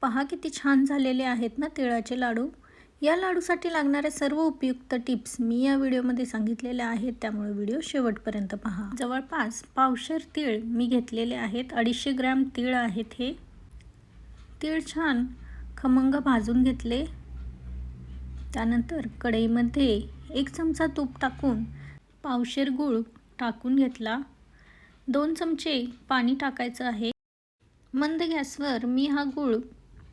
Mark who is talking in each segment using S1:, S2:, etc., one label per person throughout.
S1: पहा किती छान झालेले आहेत ना तिळाचे लाडू। या लाडूसाठी लागणारे सर्व उपयुक्त टिप्स मी या व्हिडिओमध्ये सांगितलेल्या आहेत, त्यामुळे व्हिडिओ शेवटपर्यंत पहा। जवळपास पावशेर तीळ मी घेतलेले आहेत। 250 ग्रॅम तीळ आहेत हे। तीळ छान खमंग भाजून घेतले। त्यानंतर कढईमध्ये 1 चमचा तूप टाकून पावशेर गूळ टाकून घेतला। 2 चमचे पाणी टाकायचं आहे। मंद गॅसवर मी हा गूळ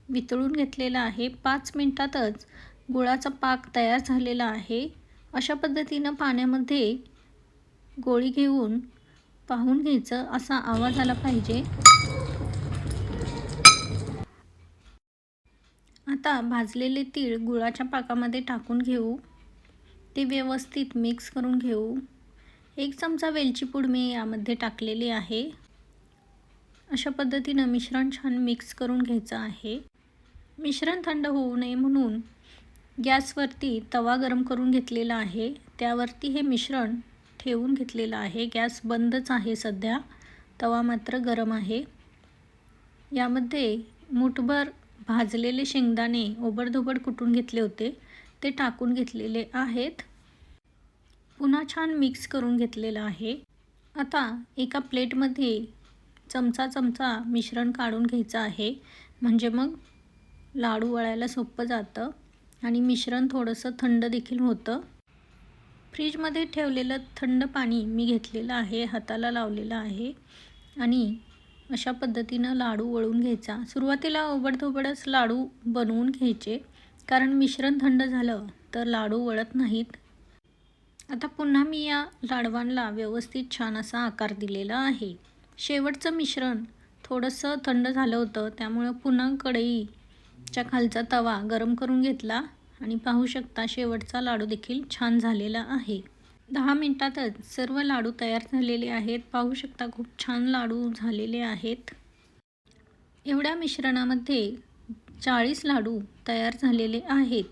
S1: वितळून घेतलेला आहे। 5 मिनिटातच गुळाचा पाक तयार झालेला आहे। अशा पद्धतीने पाण्यामध्ये गोळी घेऊन पाहून घ्यायचं, असा आवाज आला पाहिजे। आता भाजलेले तीळ गुळाच्या पाकामध्ये टाकून घेऊ। ते व्यवस्थित मिक्स करून घेऊ। 1 चमचा वेलची पूड मी यामध्ये टाकलेली आहे। अशा पद्धतीने मिश्रण छान मिक्स करून घ्यायचं आहे। मिश्रण थंड होऊ नये म्हणून गॅसवरती तवा गरम करून घेतलेला आहे। त्यावरती हे मिश्रण ठेवून घेतलेलं आहे। गॅस बंदच आहे सध्या, तवा मात्र गरम आहे। यामध्ये मुठभर भाजलेले शेंगदाणे ओबडधोबड कुटून घेतले होते, ते टाकून घेतलेले आहेत। पुन्हा छान मिक्स करून घेतलेलं आहे। आता एका प्लेटमध्ये चमचा मिश्रण काढून घ्यायचं आहे, म्हणजे मग लाडू वळायला सोपं जातं आणि मिश्रण थोडंसं थंड देखील होतं। फ्रीजमध्ये ठेवलेलं थंड पाणी मी घेतलेलं आहे, हाताला लावलेलं आहे आणि अशा पद्धतीनं लाडू वळून घ्यायचा। सुरुवातीला ओबडधोबडच लाडू बनवून घ्यायचे, कारण मिश्रण थंड झालं तर लाडू वळत नाहीत। आता पुन्हा मी या लाडवांना व्यवस्थित छान असा आकार दिलेला आहे। शेवटचं मिश्रण थोडंसं थंड झालं होतं, त्यामुळे पुन्हा कढईच्या खालचा तवा गरम करून घेतला आणि पाहू शकता शेवटचा लाडू देखील छान झालेला आहे। 10 मिनिटातच सर्व लाडू तयार झालेले आहेत। पाहू शकता खूप छान लाडू झालेले आहेत। एवढ्या मिश्रणामध्ये 40 लाडू तयार झालेले आहेत।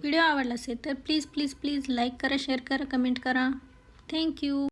S1: व्हिडिओ आवडला असेल तर प्लीज लाईक करा, शेअर करा, कमेंट करा। थँक्यू।